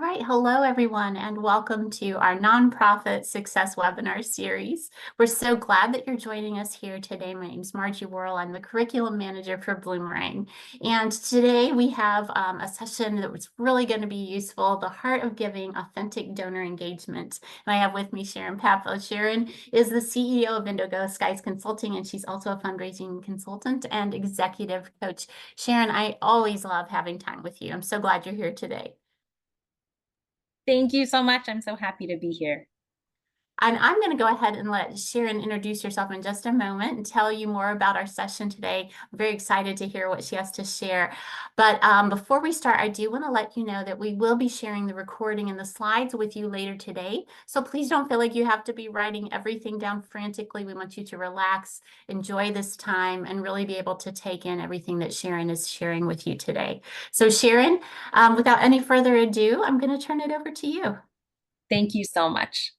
All right, hello everyone, and welcome to our Nonprofit Success Webinar series. We're so glad that you're joining us here today. My name is Margie Worrell. I'm the Curriculum Manager for Bloomerang. And today we have a session that was really going to be useful, The Heart of Giving, Authentic Donor Engagement. And I have with me Sharon Papo. Sharon is the CEO of Indigo Skies Consulting, and she's also a fundraising consultant and executive coach. Sharon, I always love having time with you. I'm so glad you're here today. Thank you so much. I'm so happy to be here. And I'm going to go ahead and let Sharon introduce herself in just a moment and tell you more about our session today. I'm very excited to hear what she has to share. But before we start, I do want to let you know that we will be sharing the recording and the slides with you later today. So please don't feel like you have to be writing everything down frantically. We want you to relax, enjoy this time, and really be able to take in everything that Sharon is sharing with you today. So Sharon, without any further ado, I'm going to turn it over to you. Thank you so much.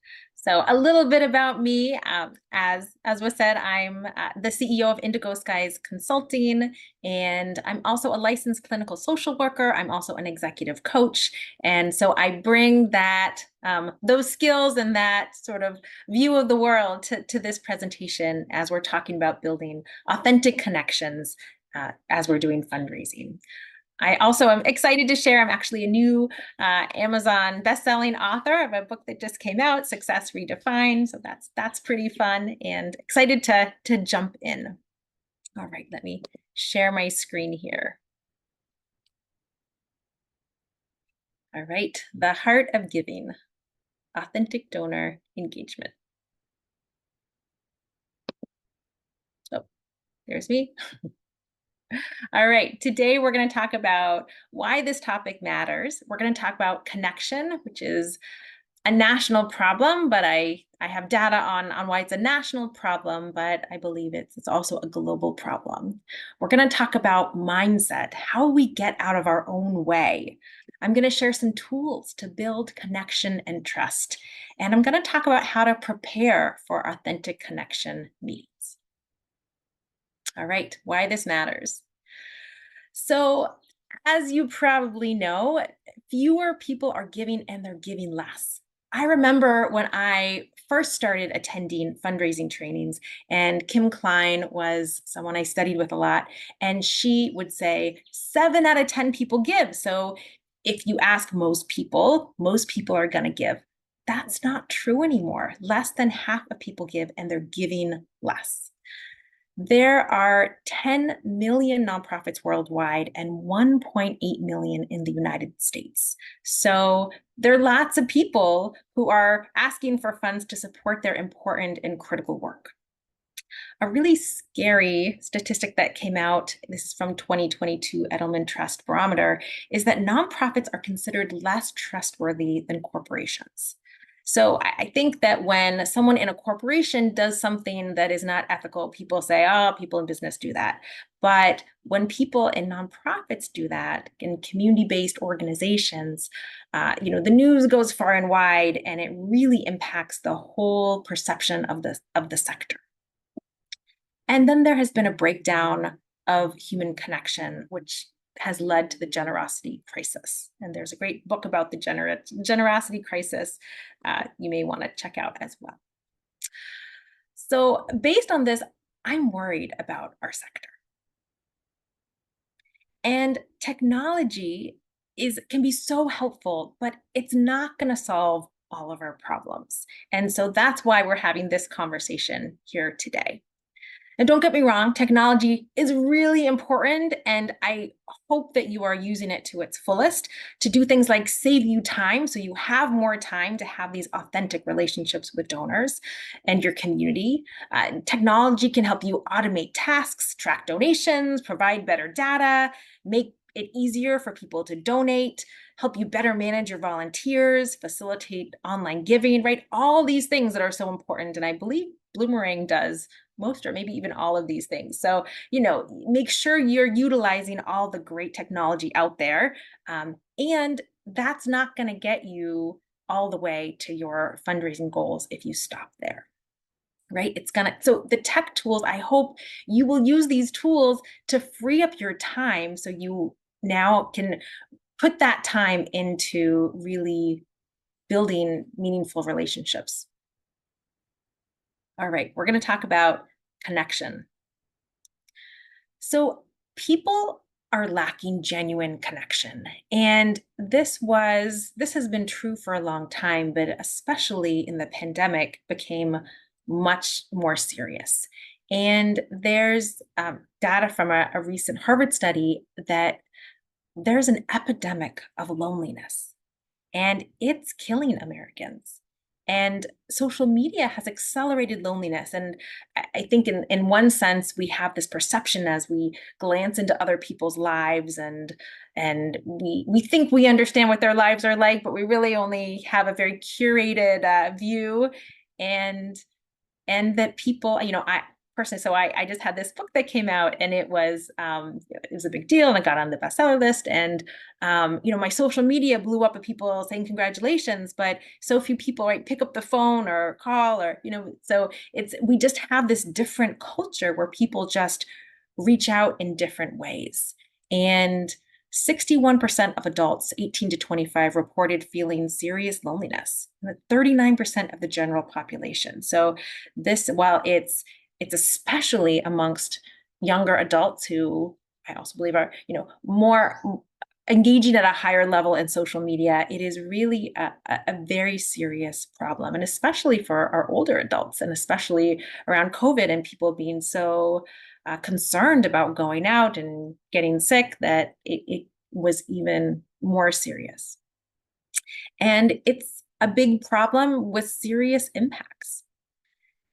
So a little bit about me. As was said, I'm the CEO of Indigo Skies Consulting, and I'm also a licensed clinical social worker. I'm also an executive coach. And so I bring that those skills and that sort of view of the world to this presentation as we're talking about building authentic connections as we're doing fundraising. I also am excited to share, I'm actually a new Amazon best-selling author of a book that just came out, Success Redefined. So that's pretty fun and excited to jump in. All right, let me share my screen here. All right, the heart of giving, authentic donor engagement. So there's me. All right, today we're going to talk about why this topic matters. We're going to talk about connection, which is a national problem, but I have data on why it's a national problem, but I believe it's also a global problem. We're going to talk about mindset, how we get out of our own way. I'm going to share some tools to build connection and trust. And I'm going to talk about how to prepare for authentic connection meetings. All right, why this matters. So, as you probably know, fewer people are giving and they're giving less. I remember when I first started attending fundraising trainings, and Kim Klein was someone I studied with a lot, and she would say 7 out of 10 people give. So if you ask most people are going to give. That's not true anymore. Less than half of people give, and they're giving less. There are 10 million nonprofits worldwide and 1.8 million in the United States. So there are lots of people who are asking for funds to support their important and critical work. A really scary statistic that came out, this is from 2022 Edelman Trust Barometer, is that nonprofits are considered less trustworthy than corporations. So I think that when someone in a corporation does something that is not ethical, people say, oh, people in business do that. But when people in nonprofits do that, in community-based organizations, the news goes far and wide, and it really impacts the whole perception of the sector. And then there has been a breakdown of human connection, which has led to the generosity crisis. And there's a great book about the generosity crisis you may want to check out as well. So based on this, I'm worried about our sector. And technology can be so helpful, but it's not going to solve all of our problems. And so that's why we're having this conversation here today. And don't get me wrong, technology is really important, and I hope that you are using it to its fullest to do things like save you time, so you have more time to have these authentic relationships with donors and your community. Technology can help you automate tasks, track donations, provide better data, make it easier for people to donate, help you better manage your volunteers, facilitate online giving, right? All these things that are so important, and I believe Bloomerang does most or maybe even all of these things. So, make sure you're utilizing all the great technology out there. And that's not going to get you all the way to your fundraising goals if you stop there. Right? So the tech tools, I hope you will use these tools to free up your time so you now can put that time into really building meaningful relationships. All right, we're going to talk about connection. So people are lacking genuine connection. And this has been true for a long time, but especially in the pandemic became much more serious. And there's data from a recent Harvard study that there's an epidemic of loneliness, and it's killing Americans. And social media has accelerated loneliness. And I think in one sense, we have this perception as we glance into other people's lives, and we think we understand what their lives are like, but we really only have a very curated view. And that people, I personally, so I just had this book that came out, and it was a big deal, and it got on the bestseller list, and my social media blew up with people saying congratulations, but so few people pick up the phone or call, or so we just have this different culture where people just reach out in different ways. And 61% of adults 18 to 25 reported feeling serious loneliness, and 39% of the general population. So this, while it's especially amongst younger adults who I also believe are, more engaging at a higher level in social media, it is really a very serious problem. And especially for our older adults, and especially around COVID and people being so concerned about going out and getting sick, that it was even more serious. And it's a big problem with serious impacts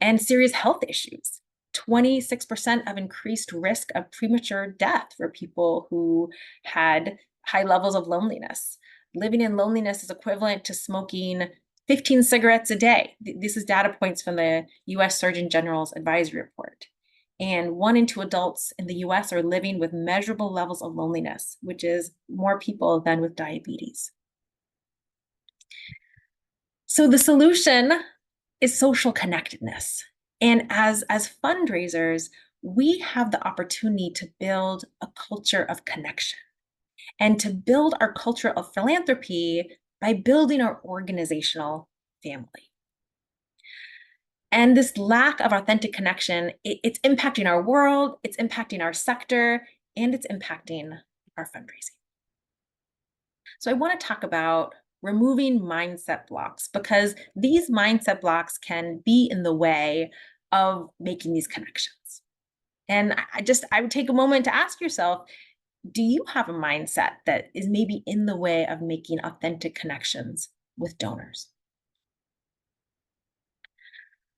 and serious health issues. 26% of increased risk of premature death for people who had high levels of loneliness. Living in loneliness is equivalent to smoking 15 cigarettes a day. This is data points from the US Surgeon General's advisory report. And 1 in 2 adults in the US are living with measurable levels of loneliness, which is more people than with diabetes. So the solution is social connectedness. And as fundraisers, we have the opportunity to build a culture of connection and to build our culture of philanthropy by building our organizational family. And this lack of authentic connection, it's impacting our world, it's impacting our sector, and it's impacting our fundraising. So I want to talk about removing mindset blocks, because these mindset blocks can be in the way of making these connections. And I would take a moment to ask yourself, do you have a mindset that is maybe in the way of making authentic connections with donors?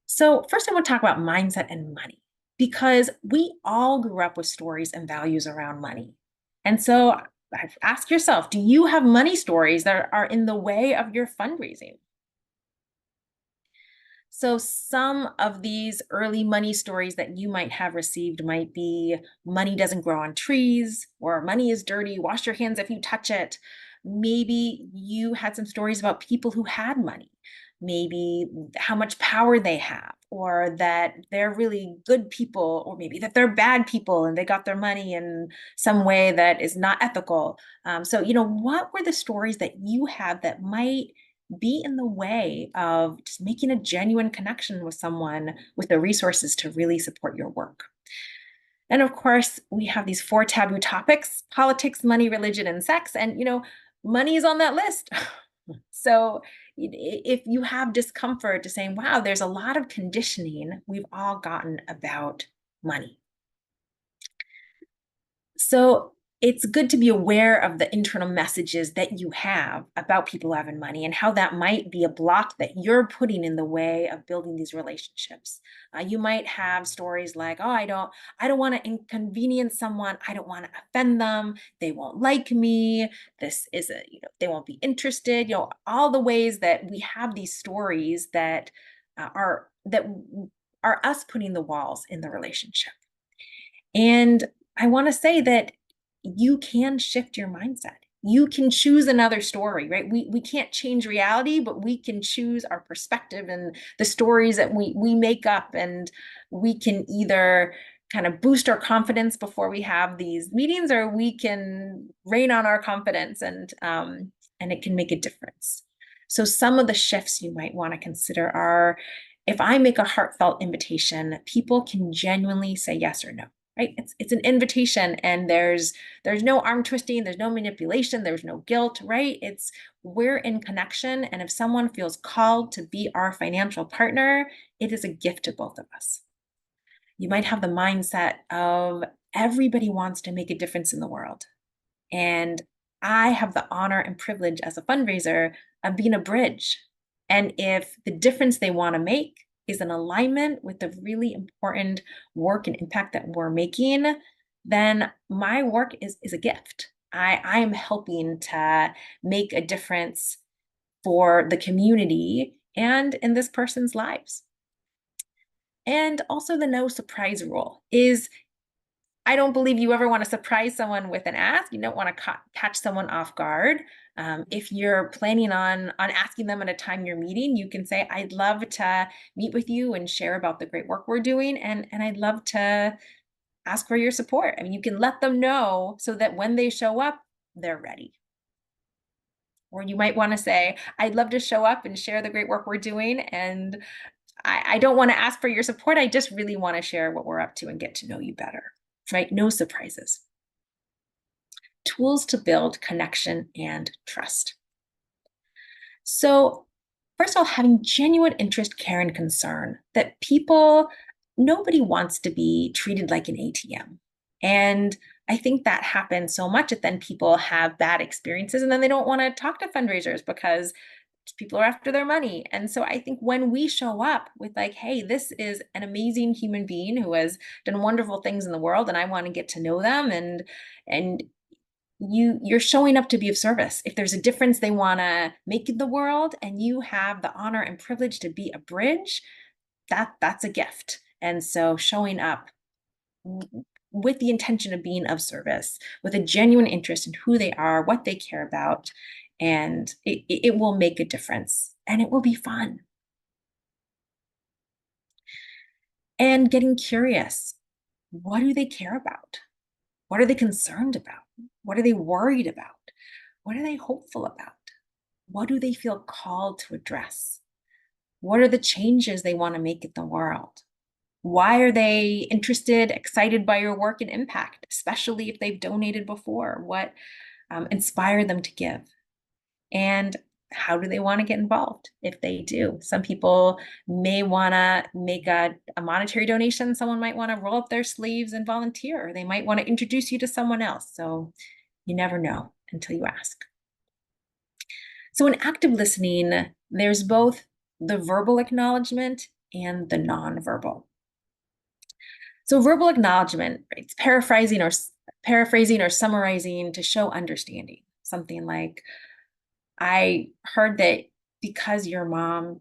So first I want to talk about mindset and money, because we all grew up with stories and values around money. And so ask yourself, do you have money stories that are in the way of your fundraising? So some of these early money stories that you might have received might be money doesn't grow on trees, or money is dirty, wash your hands if you touch it. Maybe you had some stories about people who had money, maybe how much power they have, or that they're really good people, or maybe that they're bad people and they got their money in some way that is not ethical. So, what were the stories that you have that might be in the way of just making a genuine connection with someone with the resources to really support your work? And of course, we have these 4 taboo topics: politics, money, religion, and sex. And, money is on that list. So if you have discomfort to saying, wow, there's a lot of conditioning we've all gotten about money. So it's good to be aware of the internal messages that you have about people having money, and how that might be a block that you're putting in the way of building these relationships. You might have stories like, oh, I don't want to inconvenience someone. I don't want to offend them. They won't like me. This is they won't be interested. All the ways that we have these stories that are us putting the walls in the relationship. And I want to say that you can shift your mindset. You can choose another story, right? We can't change reality, but we can choose our perspective and the stories that we make up. And we can either kind of boost our confidence before we have these meetings, or we can rein on our confidence and it can make a difference. So some of the shifts you might want to consider are, if I make a heartfelt invitation, people can genuinely say yes or no, right? It's an invitation, and there's no arm twisting, there's no manipulation, there's no guilt, right? We're in connection, and if someone feels called to be our financial partner, it is a gift to both of us. You might have the mindset of, everybody wants to make a difference in the world, and I have the honor and privilege as a fundraiser of being a bridge. And if the difference they want to make is in alignment with the really important work and impact that we're making, then my work is a gift. I am helping to make a difference for the community and in this person's lives. And also, the no surprise rule is, I don't believe you ever want to surprise someone with an ask. You don't want to catch someone off guard. If you're planning on asking them at a time you're meeting, you can say, I'd love to meet with you and share about the great work we're doing. And I'd love to ask for your support. I mean, you can let them know so that when they show up, they're ready. Or you might want to say, I'd love to show up and share the great work we're doing. And I don't want to ask for your support. I just really want to share what we're up to and get to know you better, right? No surprises. Tools to build connection and trust. So first of all, having genuine interest, care, and concern that nobody wants to be treated like an ATM. And I think that happens so much that then people have bad experiences, and then they don't want to talk to fundraisers because people are after their money. And so I think when we show up with like, hey, this is an amazing human being who has done wonderful things in the world, and I want to get to know them, and you're showing up to be of service. If there's a difference they want to make in the world, and you have the honor and privilege to be a bridge, that's a gift. And so showing up with the intention of being of service, with a genuine interest in who they are, what they care about, and it will make a difference, and it will be fun. And getting curious. What do they care about? What are they concerned about? What are they worried about? What are they hopeful about? What do they feel called to address? What are the changes they want to make in the world? Why are they interested, excited by your work and impact, especially if they've donated before? What inspired them to give? And how do they want to get involved if they do? Some people may want to make a monetary donation. Someone might want to roll up their sleeves and volunteer. Or they might want to introduce you to someone else. So you never know until you ask. So in active listening, there's both the verbal acknowledgement and the nonverbal. So verbal acknowledgement, right, it's paraphrasing or summarizing to show understanding. Something like, I heard that because your mom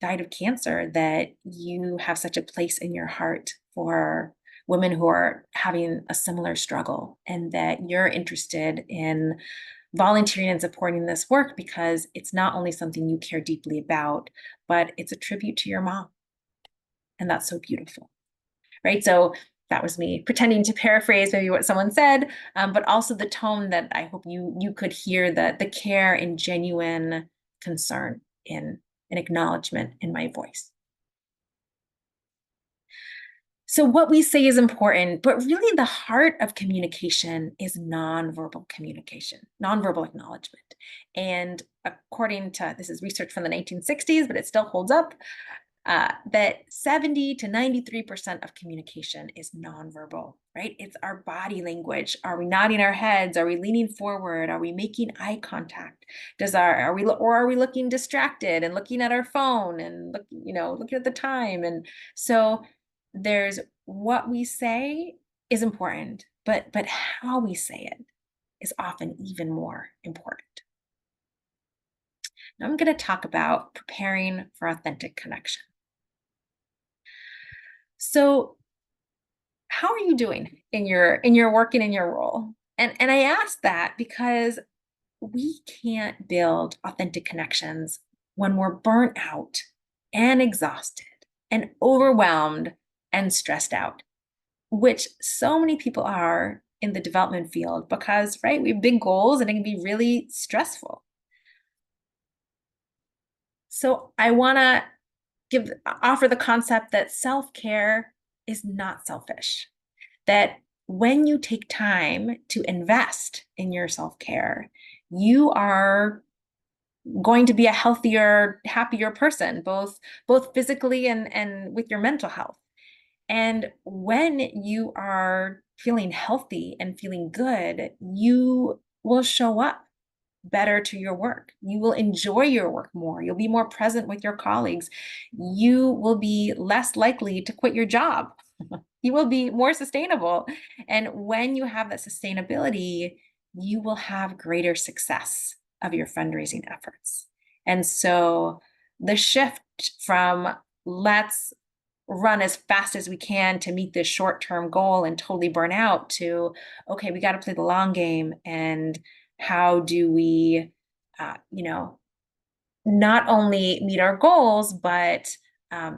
died of cancer, that you have such a place in your heart for women who are having a similar struggle, and that you're interested in volunteering and supporting this work because it's not only something you care deeply about, but it's a tribute to your mom. And that's so beautiful, right? So that was me pretending to paraphrase maybe what someone said, but also the tone that I hope you could hear, the care and genuine concern in an acknowledgement in my voice. So what we say is important, but really the heart of communication is nonverbal communication, nonverbal acknowledgement. And according to, this is research from the 1960s, but it still holds up, that 70 to 93% of communication is nonverbal, right? It's our body language. Are we nodding our heads? Are we leaning forward? Are we making eye contact? Are we looking distracted and looking at our phone and looking at the time? And so there's what we say is important, but how we say it is often even more important. Now I'm going to talk about preparing for authentic connection. So how are you doing in your work and in your role? And I ask that because we can't build authentic connections when we're burnt out and exhausted and overwhelmed and stressed out. which so many people are in the development field because, right, we have big goals and it can be really stressful. So I want to offer the concept that self-care is not selfish, that when you take time to invest in your self-care, you are going to be a healthier, happier person, both physically and with your mental health. And when you are feeling healthy and feeling good, you will show up better to your work. You will enjoy your work more. You'll be more present with your colleagues. You will be less likely to quit your job. You will be more sustainable. And when you have that sustainability, you will have greater success of your fundraising efforts. And so the shift from let's run as fast as we can to meet this short-term goal and totally burn out to, okay, we got to play the long game. And how do we, not only meet our goals, but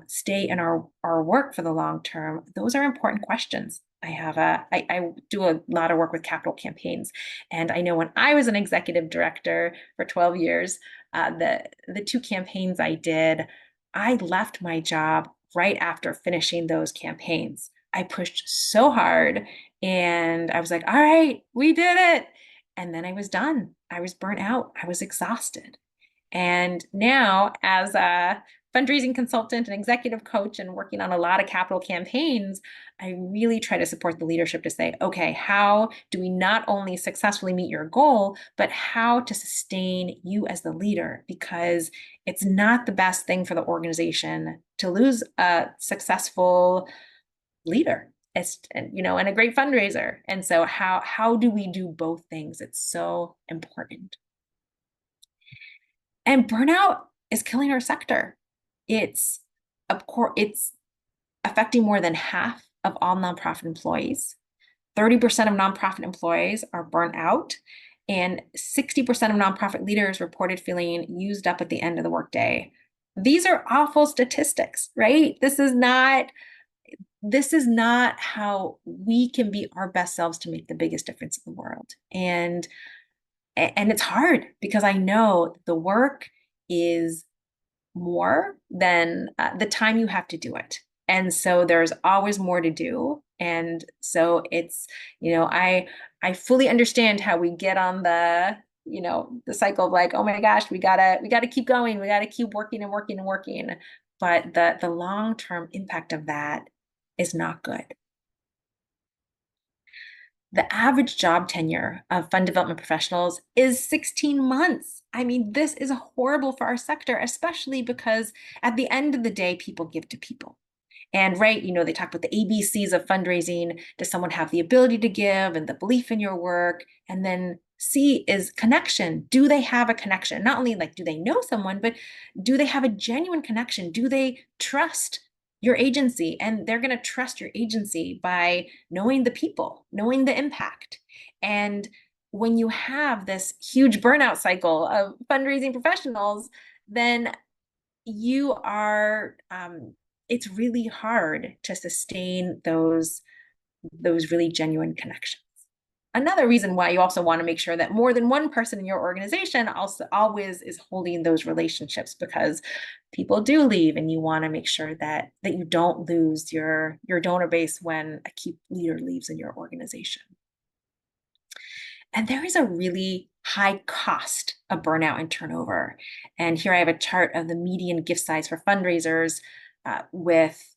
stay in our work for the long term? Those are important questions. I do a lot of work with capital campaigns. And I know when I was an executive director for 12 years, the two campaigns I did, I left my job right after finishing those campaigns. I pushed so hard and I was like, all right, we did it. And then I was done. I was burnt out. I was exhausted. And now, as a fundraising consultant and executive coach and working on a lot of capital campaigns, I really try to support the leadership to say, okay, how do we not only successfully meet your goal, but how to sustain you as the leader? Because it's not the best thing for the organization to lose a successful leader. And a great fundraiser. And so how do we do both things? It's so important. And burnout is killing our sector. It's affecting more than half of all nonprofit employees. 30% of nonprofit employees are burnt out, and 60% of nonprofit leaders reported feeling used up at the end of the workday. These are awful statistics, right? This is not how we can be our best selves to make the biggest difference in the world. And it's hard because I know the work is more than the time you have to do it. And so there's always more to do. And so it's, I fully understand how we get on the cycle of like, oh my gosh, we gotta keep going. We gotta keep working and working and working. But the long-term impact of that is not good. The average job tenure of fund development professionals is 16 months. I mean, this is horrible for our sector, especially because at the end of the day, people give to people. And right, they talk about the ABCs of fundraising. Does someone have the ability to give and the belief in your work? And then C is connection. Do they have a connection? Not only like, do they know someone, but do they have a genuine connection? Do they trust your agency? And they're going to trust your agency by knowing the people, knowing the impact. And when you have this huge burnout cycle of fundraising professionals, then you are, it's really hard to sustain those really genuine connections. Another reason why you also want to make sure that more than one person in your organization also always is holding those relationships, because people do leave and you want to make sure that you don't lose your donor base when a key leader leaves in your organization. And there is a really high cost of burnout and turnover. And here I have a chart of the median gift size for fundraisers with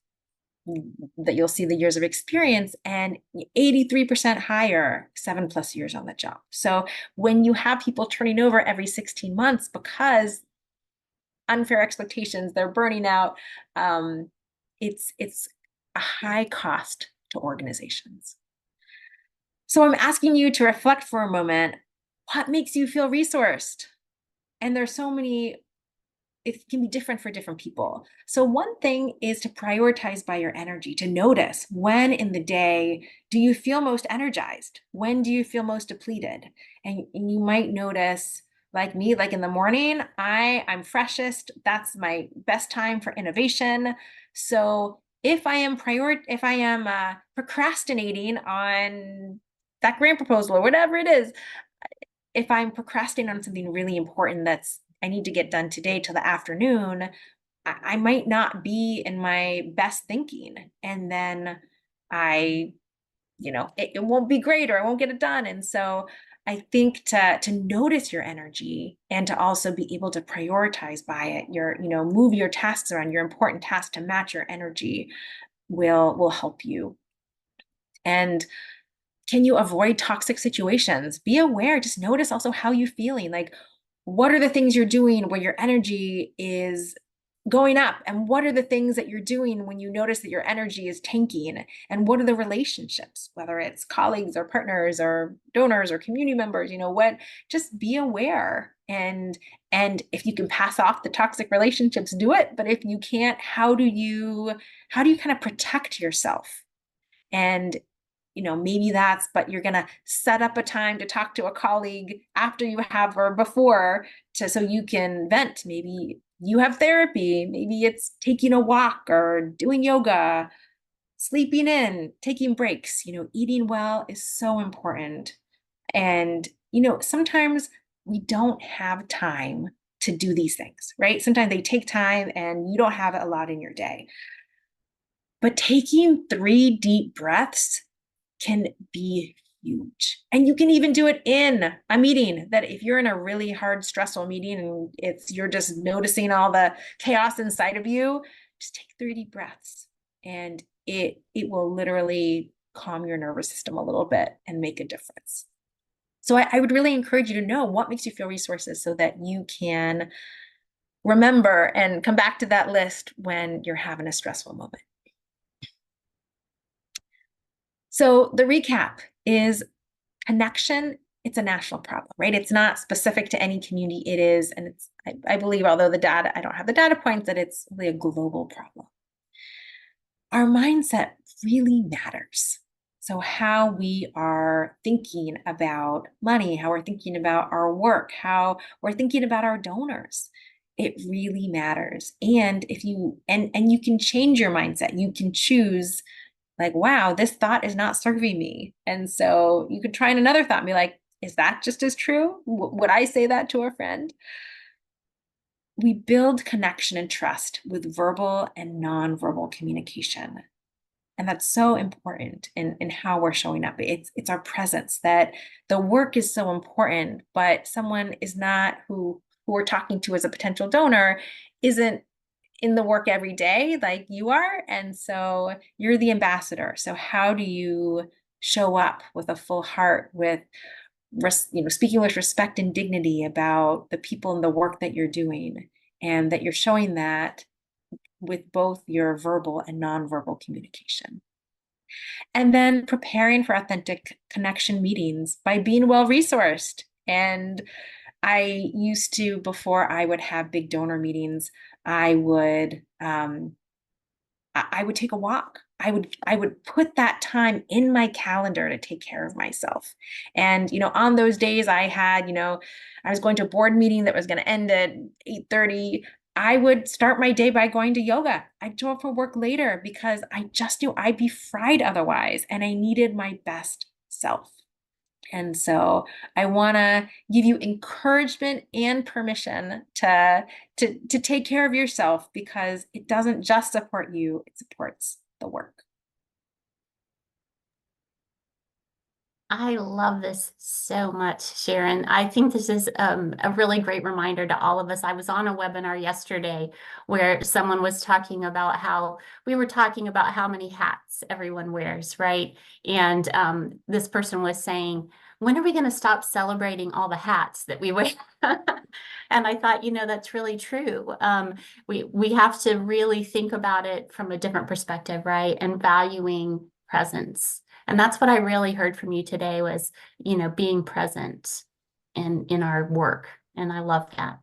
that you'll see the years of experience, and 83% higher 7+ years on the job. So when you have people turning over every 16 months because unfair expectations, they're burning out, it's a high cost to organizations. So I'm asking you to reflect for a moment. What makes you feel resourced? And there's so many, it can be different for different people. So one thing is to prioritize by your energy, to notice when in the day do you feel most energized? When do you feel most depleted? And you might notice, like me, like in the morning, I'm freshest. That's my best time for innovation. So if I am procrastinating on that grant proposal or whatever it is, if I'm procrastinating on something really important that's I need to get done today till the afternoon, I might not be in my best thinking. And then I, it won't be great or I won't get it done. And so I think to notice your energy and to also be able to prioritize by it, move your tasks around, your important tasks to match your energy will help you. And can you avoid toxic situations? Be aware, just notice also how you're feeling. Like, what are the things you're doing where your energy is going up? And what are the things that you're doing when you notice that your energy is tanking? And what are the relationships, whether it's colleagues or partners or donors or community members, just be aware. And if you can pass off the toxic relationships, do it. But if you can't, how do you kind of protect yourself? And maybe but you're going to set up a time to talk to a colleague after you have or before so you can vent. Maybe you have therapy. Maybe it's taking a walk or doing yoga, sleeping in, taking breaks. Eating well is so important. And, sometimes we don't have time to do these things, right? Sometimes they take time and you don't have it a lot in your day. But taking 3 deep breaths can be huge. And you can even do it in a meeting. That if you're in a really hard, stressful meeting and you're just noticing all the chaos inside of you, just take 3 deep breaths and it will literally calm your nervous system a little bit and make a difference. So I would really encourage you to know what makes you feel resources so that you can remember and come back to that list when you're having a stressful moment. So the recap is connection. It's a national problem, right? It's not specific to any community. It is, and I believe, although I don't have the data points, that it's really a global problem. Our mindset really matters. So how we are thinking about money, how we're thinking about our work, how we're thinking about our donors, it really matters. And if you can change your mindset, you can choose like, wow, this thought is not serving me. And so you could try another thought and be like, is that just as true? Would I say that to a friend? We build connection and trust with verbal and nonverbal communication. And that's so important in how we're showing up. It's our presence, that the work is so important, but someone is not who we're talking to as a potential donor isn't in the work every day like you are. And so you're the ambassador. So how do you show up with a full heart, with speaking with respect and dignity about the people and the work that you're doing, and that you're showing that with both your verbal and nonverbal communication. And then preparing for authentic connection meetings by being well resourced. And I used to, before I would have big donor meetings, I would take a walk. I would put that time in my calendar to take care of myself. And on those days I had, I was going to a board meeting that was going to end at 8:30. I would start my day by going to yoga. I'd show up for work later because I just knew I'd be fried otherwise, and I needed my best self. And so I want to give you encouragement and permission to take care of yourself, because it doesn't just support you, it supports the work. I love this so much, Sharon. I think this is a really great reminder to all of us. I was on a webinar yesterday where someone was talking about how we were talking about how many hats everyone wears, right? And this person was saying, when are we going to stop celebrating all the hats that we wear? And I thought, that's really true. We have to really think about it from a different perspective, right? And valuing presence. And that's what I really heard from you today was, being present in our work. And I love that.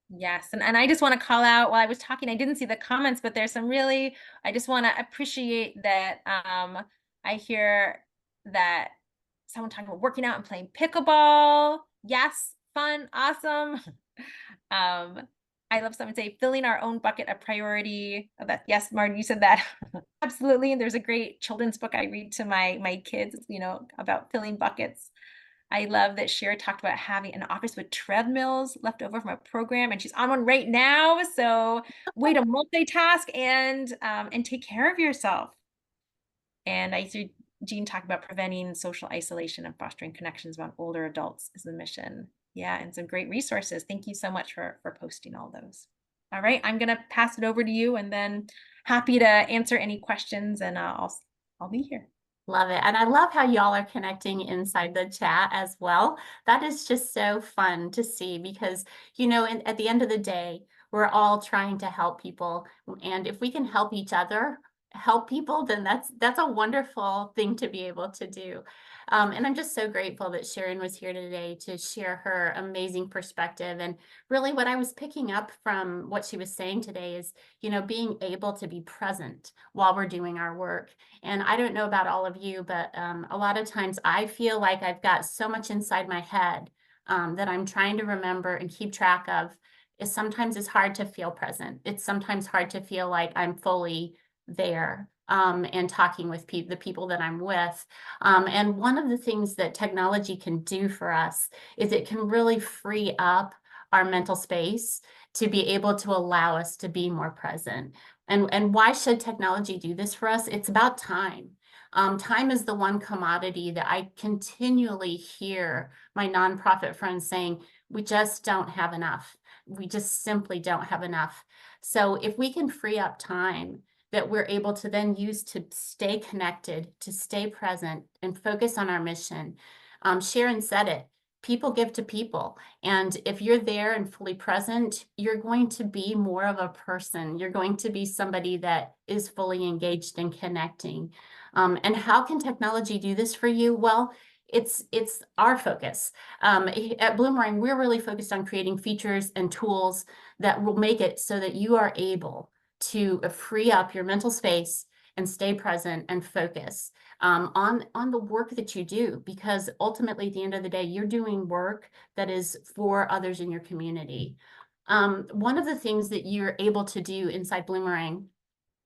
Yes. And I just want to call out, while I was talking, I didn't see the comments, but there's some really, I just want to appreciate that I hear that someone talking about working out and playing pickleball. Yes, fun, awesome. I love someone say filling our own bucket a priority. Oh, that, yes, Martin, you said that. Absolutely. And there's a great children's book I read to my kids, about filling buckets. I love that Sharon talked about having an office with treadmills left over from a program, and she's on one right now. So way to multitask and take care of yourself. And I see Jean talk about preventing social isolation and fostering connections among older adults is the mission. Yeah, and some great resources. Thank you so much for posting all those. All right, I'm gonna pass it over to you, and then happy to answer any questions, and I'll be here. Love it. And I love how y'all are connecting inside the chat as well. That is just so fun to see because, at the end of the day, we're all trying to help people. And if we can help each other, help people, then that's a wonderful thing to be able to do. And I'm just so grateful that Sharon was here today to share her amazing perspective. And really what I was picking up from what she was saying today is, being able to be present while we're doing our work. And I don't know about all of you, but a lot of times I feel like I've got so much inside my head that I'm trying to remember and keep track of. Sometimes it's hard to feel present. It's sometimes hard to feel like I'm fully there and talking with the people that I'm with. And one of the things that technology can do for us is it can really free up our mental space to be able to allow us to be more present. And why should technology do this for us? It's about time. Time is the one commodity that I continually hear my nonprofit friends saying, we just don't have enough. We just simply don't have enough. So if we can free up time that we're able to then use to stay connected, to stay present and focus on our mission. Sharon said it, people give to people. And if you're there and fully present, you're going to be more of a person. You're going to be somebody that is fully engaged in connecting. And how can technology do this for you? Well, it's our focus. At Bloomerang, we're really focused on creating features and tools that will make it so that you are able to free up your mental space and stay present and focus on the work that you do, because ultimately at the end of the day, you're doing work that is for others in your community. One of the things that you're able to do inside Bloomerang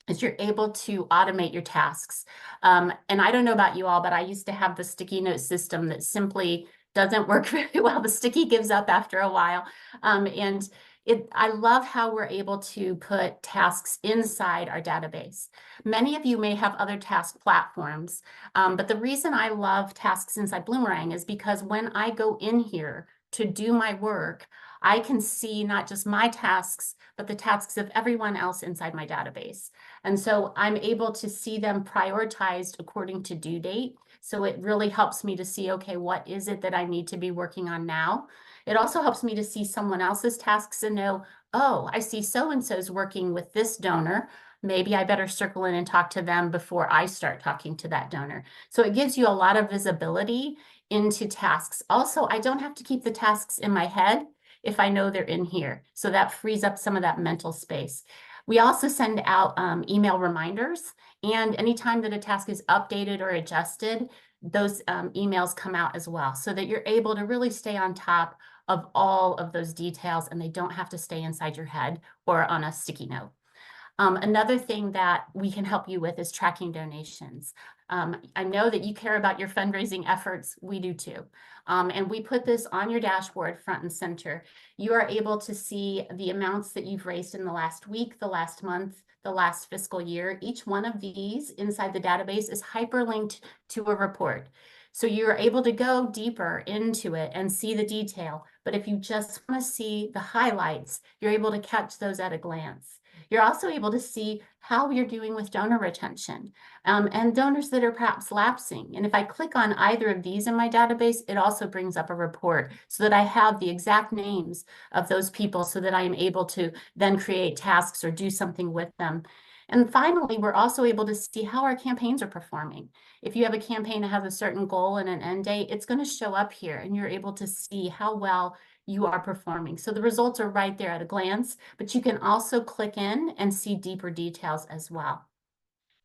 is you're able to automate your tasks. And I don't know about you all, but I used to have the sticky note system that simply doesn't work very well. The sticky gives up after a while. I love how we're able to put tasks inside our database. Many of you may have other task platforms, but the reason I love tasks inside Bloomerang is because when I go in here to do my work, I can see not just my tasks, but the tasks of everyone else inside my database. And so I'm able to see them prioritized according to due date. So it really helps me to see, okay, what is it that I need to be working on now? It also helps me to see someone else's tasks and know, oh, I see so-and-so's working with this donor. Maybe I better circle in and talk to them before I start talking to that donor. So it gives you a lot of visibility into tasks. Also, I don't have to keep the tasks in my head if I know they're in here. So that frees up some of that mental space. We also send out email reminders, and anytime that a task is updated or adjusted, those emails come out as well, so that you're able to really stay on top of all of those details and they don't have to stay inside your head or on a sticky note. Another thing that we can help you with is tracking donations. I know that you care about your fundraising efforts. We do too. And we put this on your dashboard front and center. You are able to see the amounts that you've raised in the last week, the last month, the last fiscal year. Each one of these inside the database is hyperlinked to a report. So you're able to go deeper into it and see the detail. But if you just want to see the highlights, you're able to catch those at a glance. You're also able to see how you're doing with donor retention and donors that are perhaps lapsing. And if I click on either of these in my database, it also brings up a report so that I have the exact names of those people so that I am able to then create tasks or do something with them. And finally, we're also able to see how our campaigns are performing. If you have a campaign that has a certain goal and an end date, it's going to show up here and you're able to see how well you are performing. So the results are right there at a glance, but you can also click in and see deeper details as well.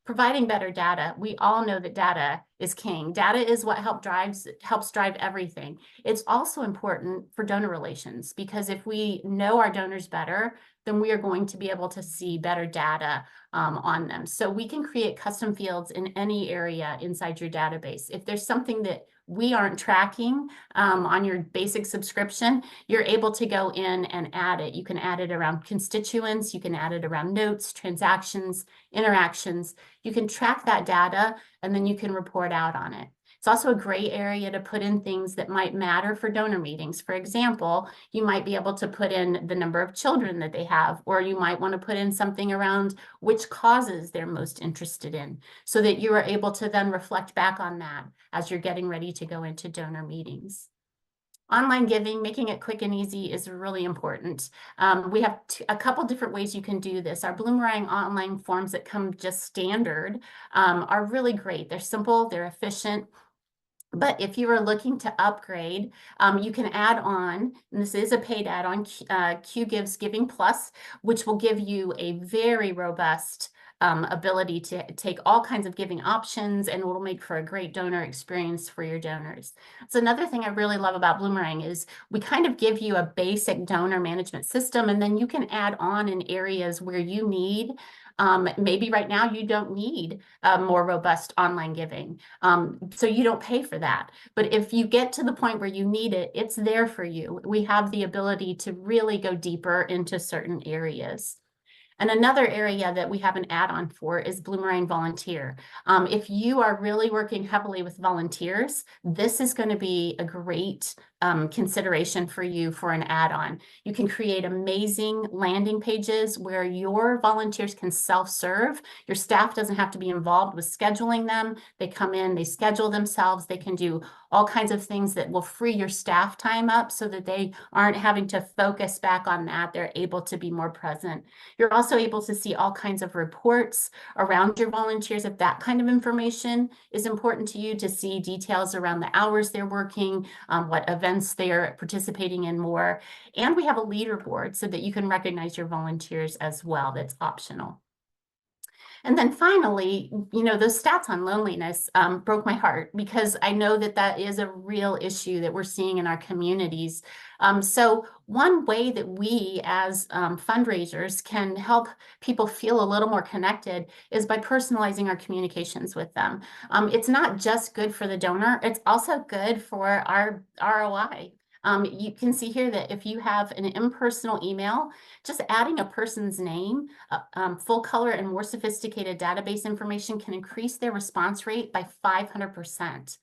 providing better data. We all know that data is king. Data is what helps drive everything. It's also important for donor relations, because if we know our donors better, then we are going to be able to see better data on them. So we can create custom fields in any area inside your database. If there's something that we aren't tracking on your basic subscription, you're able to go in and add it. You can add it around constituents, you can add it around notes, transactions, interactions. You can track that data, and then you can report out on it. It's also a gray area to put in things that might matter for donor meetings. For example, you might be able to put in the number of children that they have, or you might want to put in something around which causes they're most interested in, so that you are able to then reflect back on that as you're getting ready to go into donor meetings. Online giving, making it quick and easy, is really important. We have a couple different ways you can do this. Our Bloomerang online forms that come just standard are really great. They're simple, they're efficient. But if you are looking to upgrade, you can add on, and this is a paid add-on, Q Gives Giving Plus, which will give you a very robust ability to take all kinds of giving options, and will make for a great donor experience for your donors. So another thing I really love about Bloomerang is we kind of give you a basic donor management system, and then you can add on in areas where you need. Maybe right now you don't need more robust online giving, so you don't pay for that. But if you get to the point where you need it, it's there for you. We have the ability to really go deeper into certain areas. And another area that we have an add-on for is Bloomerang Volunteer. If you are really working heavily with volunteers, this is going to be a great consideration for you for an add-on. You can create amazing landing pages where your volunteers can self-serve. Your staff doesn't have to be involved with scheduling them. They come in, they schedule themselves. They can do all kinds of things that will free your staff time up, so that they aren't having to focus back on that. They're able to be more present. You're also able to see all kinds of reports around your volunteers if that kind of information is important to you, to see details around the hours they're working, what events they are participating in more. And we have a leaderboard so that you can recognize your volunteers as well. That's optional. And then finally, those stats on loneliness broke my heart, because I know that that is a real issue that we're seeing in our communities. So one way that we as fundraisers can help people feel a little more connected is by personalizing our communications with them. It's not just good for the donor, it's also good for our ROI. You can see here that if you have an impersonal email, just adding a person's name, full color, and more sophisticated database information can increase their response rate by 500%.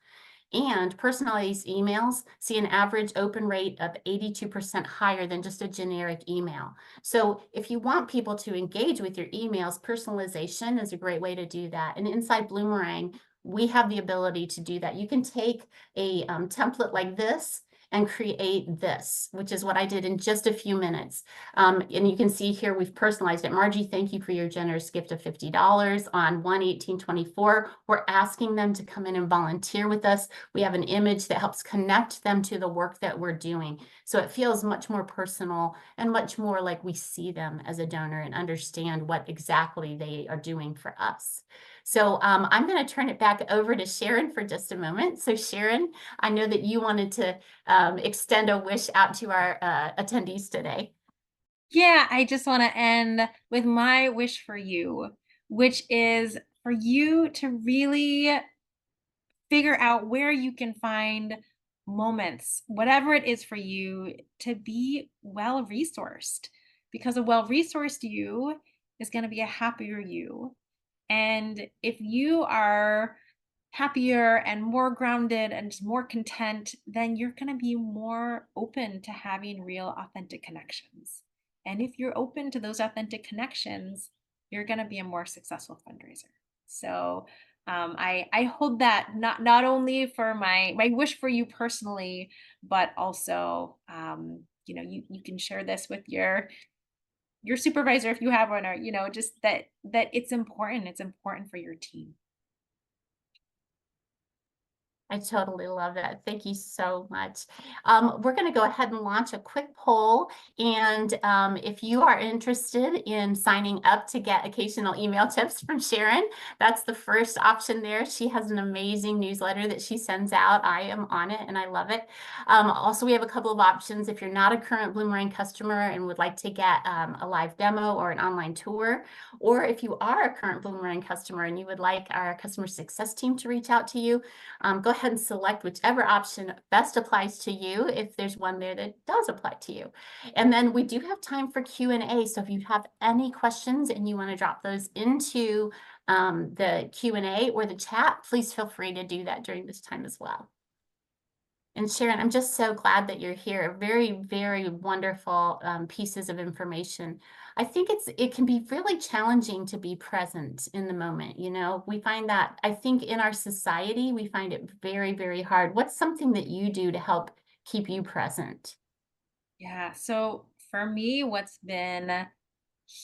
And personalized emails see an average open rate of 82% higher than just a generic email. So if you want people to engage with your emails, personalization is a great way to do that. And inside Bloomerang, we have the ability to do that. You can take a template like this and create this, which is what I did in just a few minutes. And you can see here we've personalized it. Margie, thank you for your generous gift of $50 on 1/18/24. We're asking them to come in and volunteer with us. We have an image that helps connect them to the work that we're doing. So it feels much more personal and much more like we see them as a donor and understand what exactly they are doing for us. So I'm going to turn it back over to Sharon for just a moment. So Sharon, I know that you wanted to extend a wish out to our attendees today. Yeah, I just want to end with my wish for you, which is for you to really figure out where you can find moments, whatever it is for you, to be well resourced, because a well resourced you is going to be a happier you. And if you are happier and more grounded and just more content, then you're going to be more open to having real, authentic connections. And if you're open to those authentic connections, you're going to be a more successful fundraiser. So I hold that not only for my wish for you personally, but also you can share this with your supervisor if you have one, or just that it's important for your team. I totally love that. Thank you so much. We're going to go ahead and launch a quick poll. And if you are interested in signing up to get occasional email tips from Sharon, that's the first option there. She has an amazing newsletter that she sends out. I am on it and I love it. Also, we have a couple of options. If you're not a current Bloomerang customer and would like to get a live demo or an online tour, or if you are a current Bloomerang customer and you would like our customer success team to reach out to you, go ahead and select whichever option best applies to you, if there's one there that does apply to you. And then we do have time for Q&A. So if you have any questions and you want to drop those into the Q&A or the chat, please feel free to do that during this time as well. And Sharon, I'm just so glad that you're here. Very, very wonderful pieces of information. I think it can be really challenging to be present in the moment. You know, we find that, I think in our society, we find it very, very hard. What's something that you do to help keep you present? Yeah. So for me, what's been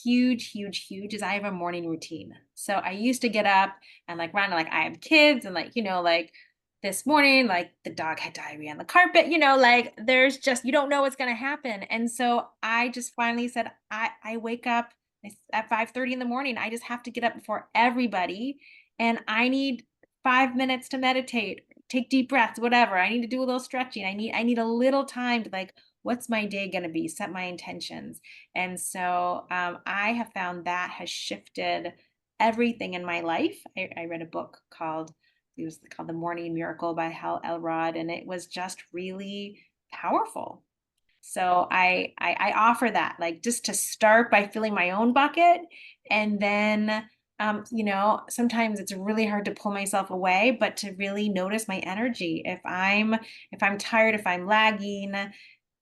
huge, huge, huge is I have a morning routine. So I used to get up and like run, like I have kids and like, like this morning, like the dog had diarrhea on the carpet, like there's just, you don't know what's going to happen. And so I just finally said, I wake up at 5:30 in the morning. I just have to get up before everybody. And I need 5 minutes to meditate, take deep breaths, whatever. I need to do a little stretching. I need a little time to like, what's my day going to be? Set my intentions. And so I have found that has shifted everything in my life. I read a book called The Morning Miracle by Hal Elrod, and it was just really powerful. So I offer that, like, just to start by filling my own bucket, and then sometimes it's really hard to pull myself away, but to really notice my energy. If I'm tired, if I'm lagging,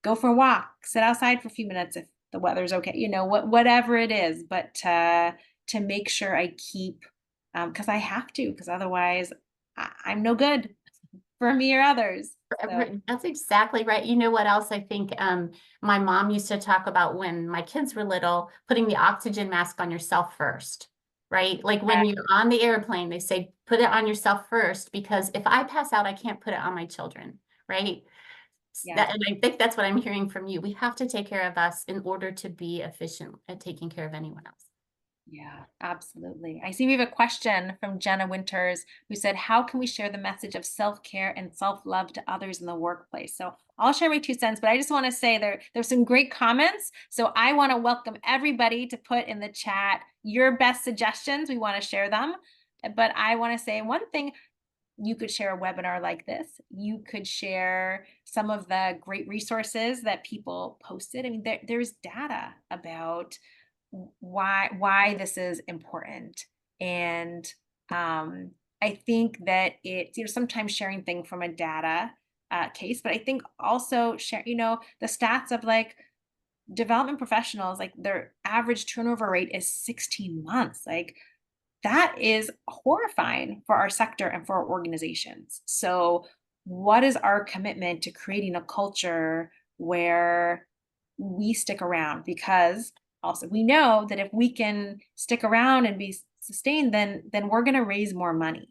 go for a walk, sit outside for a few minutes if the weather's okay, whatever it is, but to make sure I keep, because I have to, because otherwise I'm no good for me or others. So That's exactly right. You know what else I think my mom used to talk about when my kids were little, putting the oxygen mask on yourself first, right? Like when you're on the airplane, they say, put it on yourself first, because if I pass out, I can't put it on my children, right? yeah. And I think that's what I'm hearing from you. We have to take care of us in order to be efficient at taking care of anyone else. Yeah, absolutely. I see we have a question from Jenna Winters, who said, how can we share the message of self-care and self-love to others in the workplace? So I'll share my 2 cents, but I just want to say there's some great comments. So I want to welcome everybody to put in the chat your best suggestions. We want to share them. But I want to say one thing, you could share a webinar like this. You could share some of the great resources that people posted. I mean, there's data about why this is important. And I think that sometimes sharing things from a data case, but I think also share, the stats of like development professionals, like their average turnover rate is 16 months. Like that is horrifying for our sector and for our organizations. So what is our commitment to creating a culture where we stick around? Because also we know that if we can stick around and be sustained, then we're going to raise more money.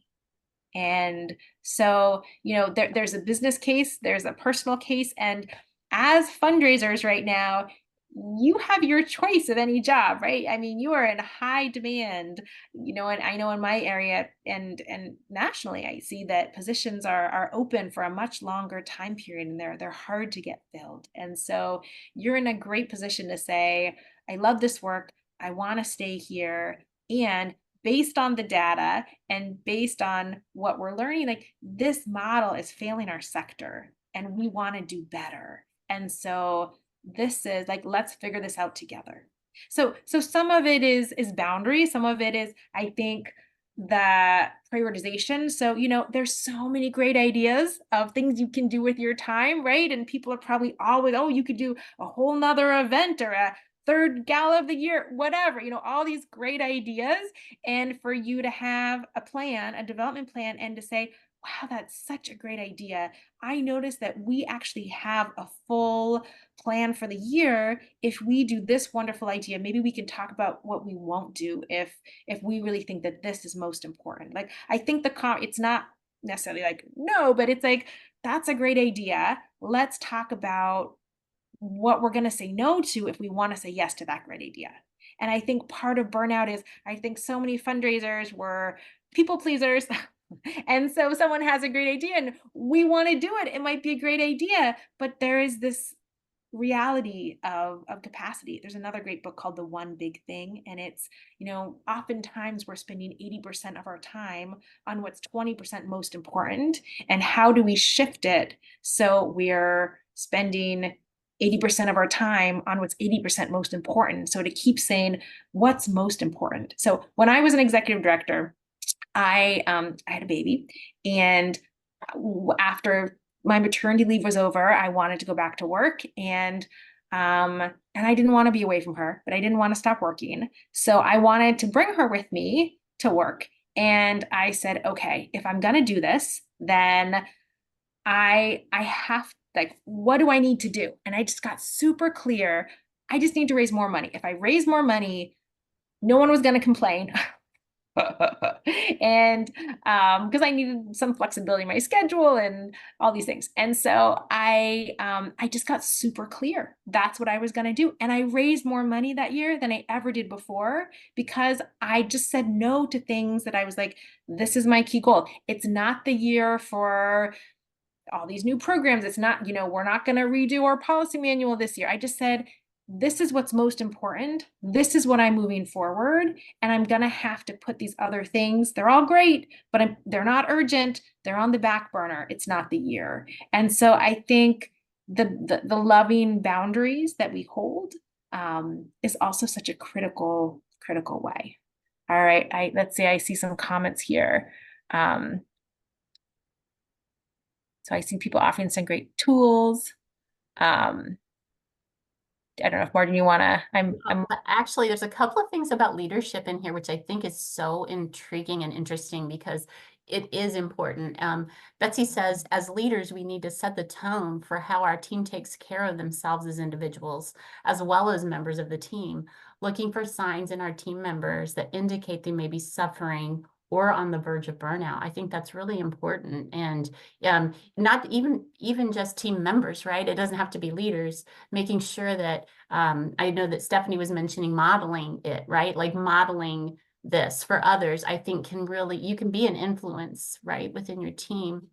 And so, there's a business case, there's a personal case, and as fundraisers right now, you have your choice of any job, right? I mean, you are in high demand, and I know in my area and nationally, I see that positions are open for a much longer time period, and they're hard to get filled. And so you're in a great position to say, I love this work, I want to stay here, and based on the data and based on what we're learning, like this model is failing our sector and we want to do better. And so this is like, let's figure this out together. So some of it is boundary. Some of it is, I think, the prioritization. So, there's so many great ideas of things you can do with your time, right? And people are probably always, oh, you could do a whole nother event or a third gala of the year, whatever, all these great ideas. And for you to have a plan, a development plan, and to say, wow, that's such a great idea. I noticed that we actually have a full plan for the year. If we do this wonderful idea, maybe we can talk about what we won't do if we really think that this is most important. Like, I think it's not necessarily like no, but it's like, that's a great idea. Let's talk about what we're going to say no to if we want to say yes to that great idea. And I think part of burnout is, I think so many fundraisers were people pleasers. And so someone has a great idea and we want to do it. It might be a great idea, but there is this reality of capacity. There's another great book called The One Big Thing. And it's, oftentimes we're spending 80% of our time on what's 20% most important. And how do we shift it so we're spending 80% of our time on what's 80% most important? So to keep saying what's most important. So when I was an executive director, I had a baby, and after my maternity leave was over, I wanted to go back to work, and I didn't want to be away from her, but I didn't want to stop working. So I wanted to bring her with me to work. And I said, okay, if I'm gonna do this, then I have, like, what do I need to do? And I just got super clear. I just need to raise more money. If I raise more money, no one was going to complain. And because I needed some flexibility in my schedule and all these things. And so I just got super clear. That's what I was going to do. And I raised more money that year than I ever did before, because I just said no to things that I was like, this is my key goal. It's not the year for all these new programs. It's not, we're not going to redo our policy manual this year. I just said, this is what's most important. This is what I'm moving forward. And I'm going to have to put these other things. They're all great, but they're not urgent. They're on the back burner. It's not the year. And so I think the loving boundaries that we hold is also such a critical way. All right. Let's see. I see some comments here. So I see people offering some great tools. I don't know if Martin, you want to, Actually, there's a couple of things about leadership in here, which I think is so intriguing and interesting because it is important. Betsy says, as leaders, we need to set the tone for how our team takes care of themselves as individuals, as well as members of the team, looking for signs in our team members that indicate they may be suffering or on the verge of burnout. I think that's really important. And not even just team members, right? It doesn't have to be leaders, making sure that I know that Stephanie was mentioning modeling it, right? Like modeling this for others, I think you can be an influence, right, within your team.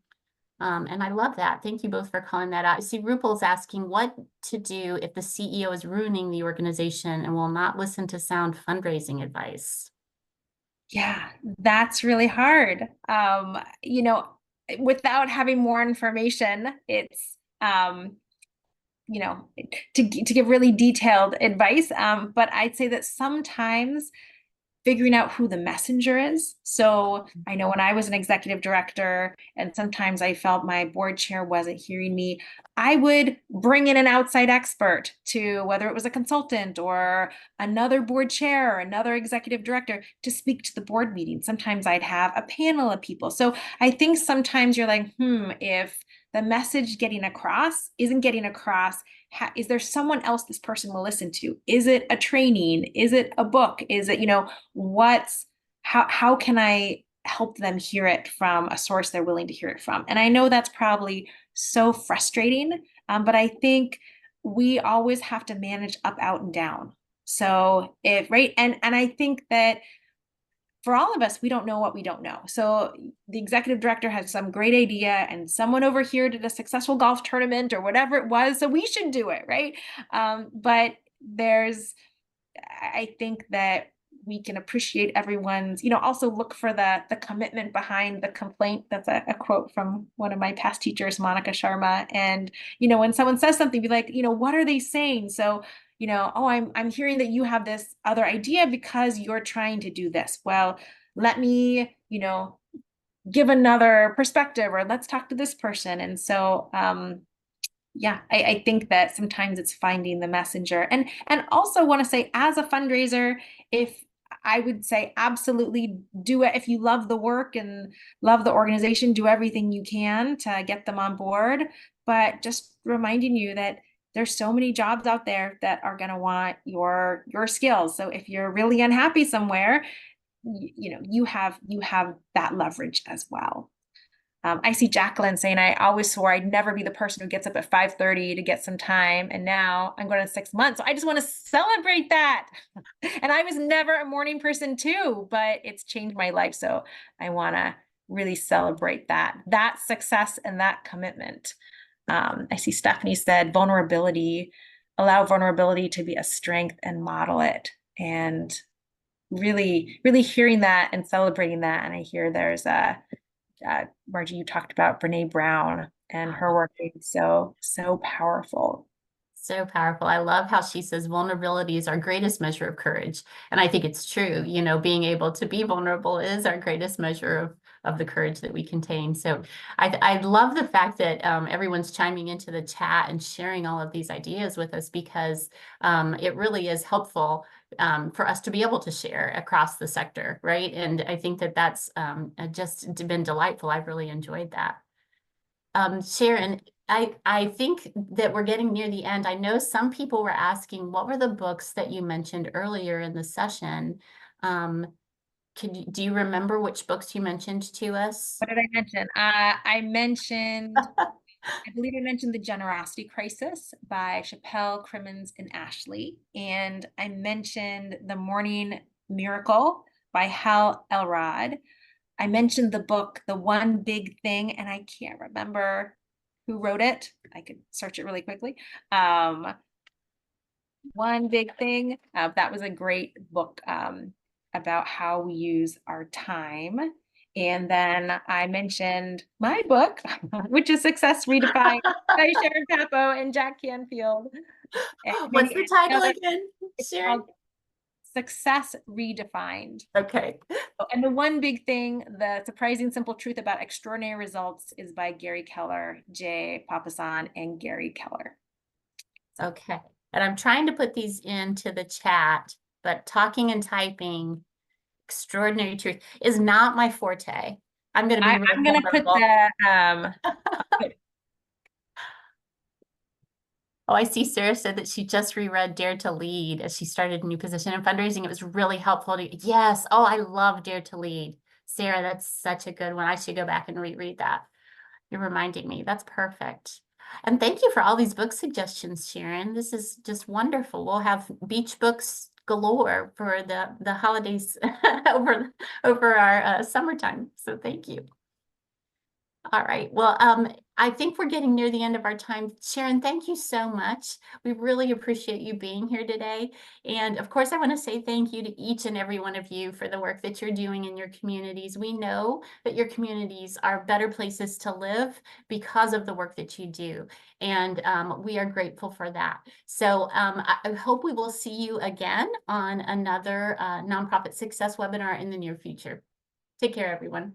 And I love that. Thank you both for calling that out. I see Rupal's asking what to do if the CEO is ruining the organization and will not listen to sound fundraising advice. Yeah, that's really hard. Without having more information, it's to give really detailed advice. But I'd say that sometimes figuring out who the messenger is. So I know when I was an executive director and sometimes I felt my board chair wasn't hearing me, I would bring in an outside expert, to whether it was a consultant or another board chair or another executive director, to speak to the board meeting. Sometimes I'd have a panel of people. So I think sometimes you're like, if the message isn't getting across, is there someone else this person will listen to? Is it a training? Is it a book? Is it, how can I help them hear it from a source they're willing to hear it from? And I know that's probably so frustrating, but I think we always have to manage up, out, and down. So right. And I think that for all of us, we don't know what we don't know. So the executive director has some great idea and someone over here did a successful golf tournament or whatever it was, so we should do it, right? But I think that we can appreciate everyone's, also look for the commitment behind the complaint. That's a quote from one of my past teachers, Monica Sharma. And, when someone says something, be like, what are they saying? So, oh, I'm hearing that you have this other idea because you're trying to do this. Well, let me, give another perspective, or let's talk to this person. And so, yeah, I think that sometimes it's finding the messenger. And also want to say, as a fundraiser, if I would say absolutely do it. If you love the work and love the organization, do everything you can to get them on board. But just reminding you that there's so many jobs out there that are going to want your skills. So if you're really unhappy somewhere, you have that leverage as well. I see Jacqueline saying, I always swore I'd never be the person who gets up at 5:30 to get some time. And now I'm going to 6 months. So I just want to celebrate that. And I was never a morning person too, but it's changed my life. So I want to really celebrate that success and that commitment. I see Stephanie said vulnerability, allow vulnerability to be a strength and model it. And really, really hearing that and celebrating that. And I hear there's Margie, you talked about Brene Brown and her work being so powerful. So powerful. I love how she says vulnerability is our greatest measure of courage. And I think it's true. Being able to be vulnerable is our greatest measure of the courage that we contain. So I love the fact that everyone's chiming into the chat and sharing all of these ideas with us, because it really is helpful for us to be able to share across the sector, right? And I think that that's just been delightful. I've really enjoyed that. Sharon, I think that we're getting near the end. I know some people were asking, what were the books that you mentioned earlier in the session? Do you remember which books you mentioned to us? What did I mention? I believe I mentioned The Generosity Crisis by Chappelle, Crimmins, and Ashley. And I mentioned The Morning Miracle by Hal Elrod. I mentioned the book, The One Big Thing, and I can't remember who wrote it. I could search it really quickly. One Big Thing. That was a great book about how we use our time. And then I mentioned my book, which is Success Redefined by Sharon Papo and Jack Canfield. What's the title again, It's Sharon? called Success Redefined. Okay. And the one big thing, the surprising simple truth about extraordinary results, is by Gary Keller, Jay Papasan, and Gary Keller. Okay. And I'm trying to put these into the chat, but talking and typing, extraordinary truth, is not my forte. I'm going to be real I'm going to put vulnerable. the Oh, I see Sarah said that she just reread Dare to Lead as she started a new position in fundraising. It was really helpful to, yes. Oh, I love Dare to Lead. Sarah, that's such a good one. I should go back and reread that. You're reminding me. That's perfect. And thank you for all these book suggestions, Sharon. This is just wonderful. We'll have beach books galore for the holidays over our summertime. So thank you. All right. Well, I think we're getting near the end of our time. Sharon, thank you so much. We really appreciate you being here today. And of course, I want to say thank you to each and every one of you for the work that you're doing in your communities. We know that your communities are better places to live because of the work that you do. And we are grateful for that. So I hope we will see you again on another Nonprofit Success webinar in the near future. Take care, everyone.